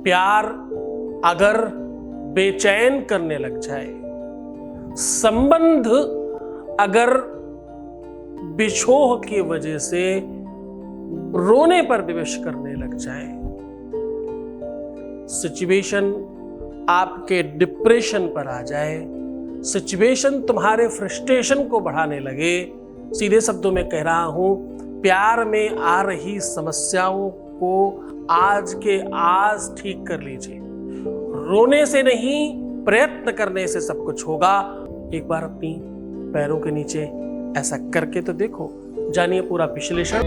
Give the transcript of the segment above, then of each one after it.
प्यार अगर बेचैन करने लग जाए, संबंध अगर बिछोह की वजह से रोने पर विवश करने लग जाए, सिचुएशन आपके डिप्रेशन पर आ जाए, सिचुएशन तुम्हारे फ्रस्ट्रेशन को बढ़ाने लगे, सीधे शब्दों में कह रहा हूं, प्यार में आ रही समस्याओं को आज के आज ठीक कर लीजिए। रोने से नहीं, प्रयत्न करने से सब कुछ होगा। एक बार अपनी पैरों के नीचे ऐसा करके तो देखो, जानिए पूरा विश्लेषण।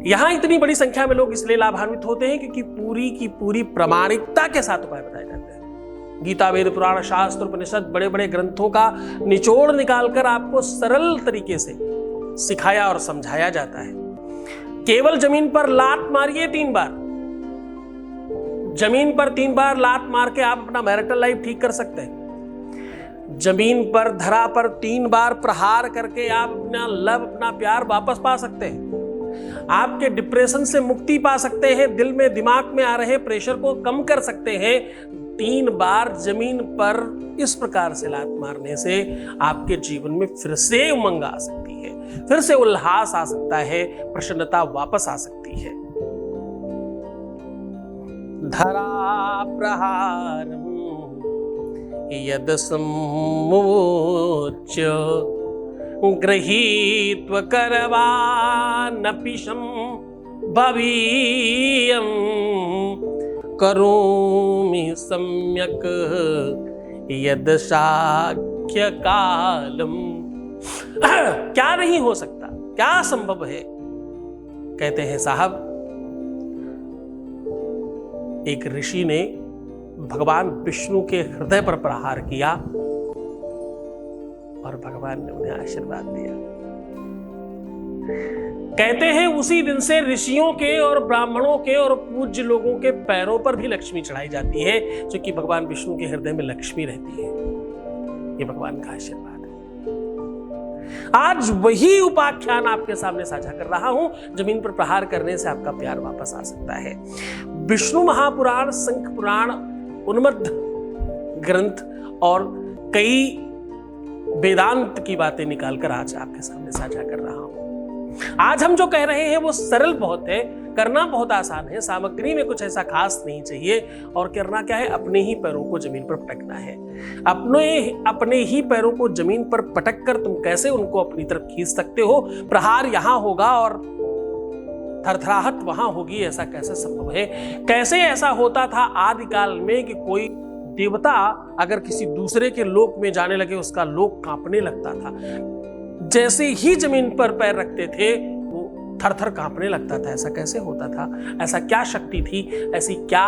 यहां इतनी बड़ी संख्या में लोग इसलिए लाभान्वित होते हैं क्योंकि पूरी की पूरी प्रामाणिकता के साथ उपाय बताए जाते हैं। गीता, वेद, पुराण, शास्त्र, उपनिषद, बड़े बड़े ग्रंथों का निचोड़ निकालकर आपको सरल तरीके से सिखाया और समझाया जाता है। केवल जमीन पर लात मारिए 3 बार, जमीन पर 3 बार लात मार के आप अपना मैरिटल लाइफ ठीक कर सकते हैं। जमीन पर, धरा पर 3 बार प्रहार करके आप अपना लव, अपना प्यार वापस पा सकते हैं। आपके डिप्रेशन से मुक्ति पा सकते हैं। दिल में, दिमाग में आ रहे प्रेशर को कम कर सकते हैं। 3 बार जमीन पर इस प्रकार से लात मारने से आपके जीवन में फिर से उमंग आ सकती है, फिर से उल्लास आ सकता है, प्रसन्नता वापस आ सकती है। धरा प्रहारम यद सम्मोच गृहीत्व करवानपिशं भवीयं करोमि सम्यक यद शाक्य कालम। क्या नहीं हो सकता, क्या संभव है? कहते हैं साहब, एक ऋषि ने भगवान विष्णु के हृदय पर प्रहार किया और भगवान ने उन्हें आशीर्वाद दिया। कहते हैं उसी दिन से ऋषियों के और ब्राह्मणों के और पूज्य लोगों के पैरों पर भी लक्ष्मी चढ़ाई जाती है, क्योंकि भगवान विष्णु के हृदय में लक्ष्मी रहती है। ये भगवान का आशीर्वाद है। आज वही उपाख्यान आपके सामने साझा कर रहा हूं। जमीन पर प्रहार करने से आपका प्यार वापस आ सकता है। विष्णु महापुराण, शंख पुराण, उन्मत्त ग्रंथ और कई वेदांत की बातें निकालकर आज आपके सामने साझा कर रहा हूं। आज हम जो कह रहे हैं वो सरल बहुत है, करना बहुत आसान है, सामग्री में कुछ ऐसा खास नहीं चाहिए, और करना क्या है, अपने ही पैरों को जमीन पर पटकना है। अपने ही पैरों को जमीन पर पटक कर तुम कैसे उनको अपनी तरफ खींच सकते हो? प्रहार यहां होगा और थरथराहट वहां होगी, ऐसा कैसे संभव है? कैसे ऐसा होता था आदिकाल में कि कोई देवता अगर किसी दूसरे के लोक में जाने लगे, उसका लोक कांपने लगता था। जैसे ही जमीन पर पैर रखते थे वो थर-थर कांपने लगता था। ऐसा कैसे होता था? ऐसा क्या शक्ति थी, ऐसी क्या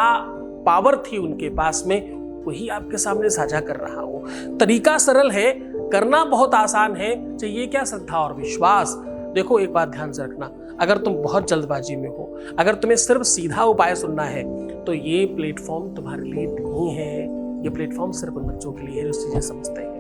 पावर थी उनके पास में? वही आपके सामने साझा कर रहा हूं। तरीका सरल है, करना बहुत आसान है, चाहिए क्या? श्रद्धा और विश्वास। देखो, एक बात ध्यान से रखना, अगर तुम बहुत जल्दबाजी में हो, अगर तुम्हें सिर्फ सीधा उपाय सुनना है, तो ये प्लेटफॉर्म तुम्हारे लिए नहीं है। ये प्लेटफॉर्म सिर्फ उन बच्चों के लिए है जो चीजें समझते हैं।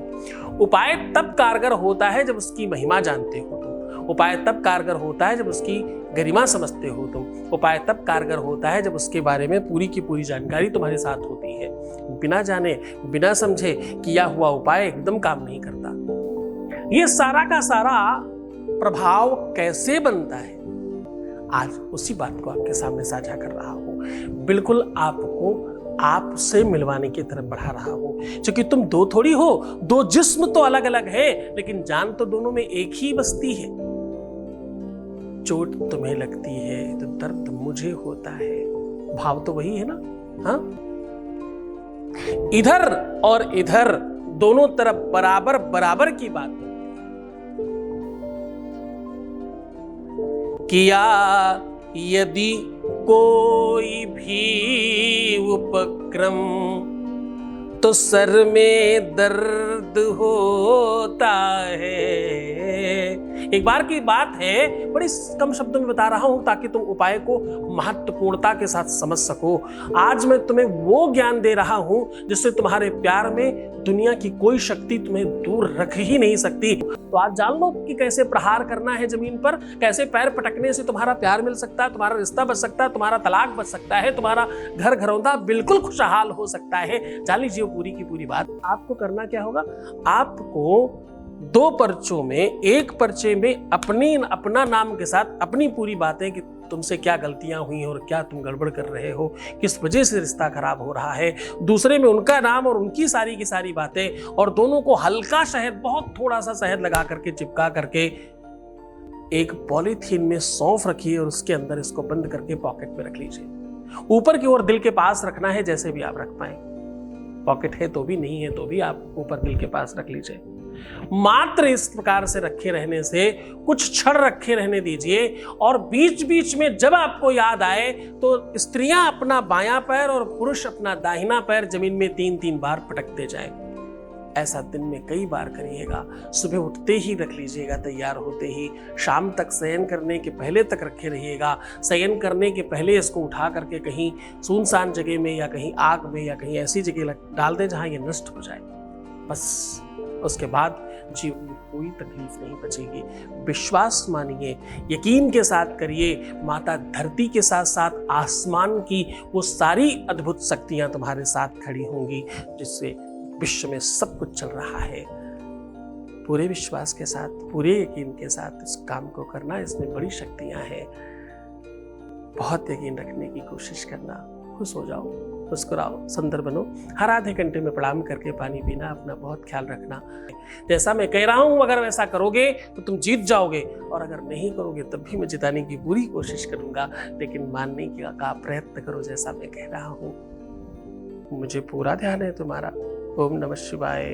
उपाय तब कारगर होता है जब उसकी महिमा जानते हो तुम। उपाय तब कारगर होता है जब उसकी गरिमा समझते हो तुम। उपाय तब कारगर होता है जब उसके बारे में पूरी की पूरी जानकारी तुम्हारे साथ होती है। बिना जाने, बिना समझे किया हुआ उपाय एकदम काम नहीं करता। ये सारा का सारा प्रभाव कैसे बनता है, आज उसी बात को आपके सामने साझा कर रहा हूं। बिल्कुल आपको आपसे मिलवाने की तरफ बढ़ा रहा हूं, क्योंकि तुम दो थोड़ी हो, दो जिस्म तो अलग अलग है, लेकिन जान तो दोनों में एक ही बसती है। चोट तुम्हें लगती है तो दर्द मुझे होता है, भाव तो वही है ना? हाँ, इधर और इधर दोनों तरफ बराबर बराबर की बात होती है। किया यदि कोई भी उपक्रम तो सर में दर्द होता है। एक बार की बात है, बड़ी कम शब्दों में बता रहा हूं ताकि तुम उपाय को महत्वपूर्णता के साथ समझ सको। आज मैं तुम्हें वो ज्ञान दे रहा हूं जिससे तुम्हारे प्यार में दुनिया की कोई शक्ति तुम्हें दूर रख ही नहीं सकती। तो आज जान लो कि कैसे प्रहार करना है जमीन पर, कैसे पैर पटकने से तुम्हारा प्यार मिल सकता है, तुम्हारा रिश्ता बच सकता है, तुम्हारा तलाक बच सकता है, तुम्हारा घर घरौंदा बिल्कुल खुशहाल हो सकता है। जान लीजिए पूरी की पूरी बात। आपको करना क्या होगा, आपको 2 पर्चों में, एक पर्चे में अपना नाम के साथ अपनी पूरी बातें कि तुमसे क्या गलतियां हुई और क्या तुम गड़बड़ कर रहे हो, किस वजह से रिश्ता खराब हो रहा है। दूसरे में उनका नाम और उनकी सारी की सारी बातें, और दोनों को हल्का शहद, बहुत थोड़ा सा शहद लगा करके चिपका करके एक पॉलीथीन में सौंफ रखिए और उसके अंदर इसको बंद करके पॉकेट में रख लीजिए। ऊपर की ओर दिल के पास रखना है, जैसे भी आप रख पाए। पॉकेट है तो भी, नहीं है तो भी आप ऊपर दिल के पास रख लीजिए। मात्र इस प्रकार से रखे रहने से कुछ क्षण रखे रहने दीजिए, और बीच बीच में जब आपको याद आए तो स्त्रियां अपना बायां पैर और पुरुष अपना दाहिना पैर जमीन में 3-3 बार पटकते जाएं। ऐसा दिन में कई बार करिएगा। सुबह उठते ही रख लीजिएगा, तैयार होते ही, शाम तक शयन करने के पहले तक रखे रहिएगा। शयन करने के पहले इसको उठा करके कहीं सुनसान जगह में या कहीं आग में या कहीं ऐसी जगह डाल दें जहां ये नष्ट हो जाए। बस उसके बाद जीवन में कोई तकलीफ नहीं बचेगी। विश्वास मानिए, यकीन के साथ करिए, माता धरती के साथ साथ आसमान की वो सारी अद्भुत शक्तियां तुम्हारे साथ खड़ी होंगी जिससे विश्व में सब कुछ चल रहा है। पूरे विश्वास के साथ, पूरे यकीन के साथ इस काम को करना, इसमें बड़ी शक्तियां हैं। बहुत यकीन रखने की कोशिश करना। खुश हो जाओ, मुस्कुराओ, सुंदर बनो। हर आधे घंटे में प्रणाम करके पानी पीना, अपना बहुत ख्याल रखना। जैसा मैं कह रहा हूं अगर वैसा करोगे तो तुम जीत जाओगे, और अगर नहीं करोगे तब भी मैं जिताने की पूरी कोशिश करूंगा, लेकिन मानने का प्रयत्न करो जैसा मैं कह रहा हूं। मुझे पूरा ध्यान है तुम्हारा। ओम नमः शिवाय।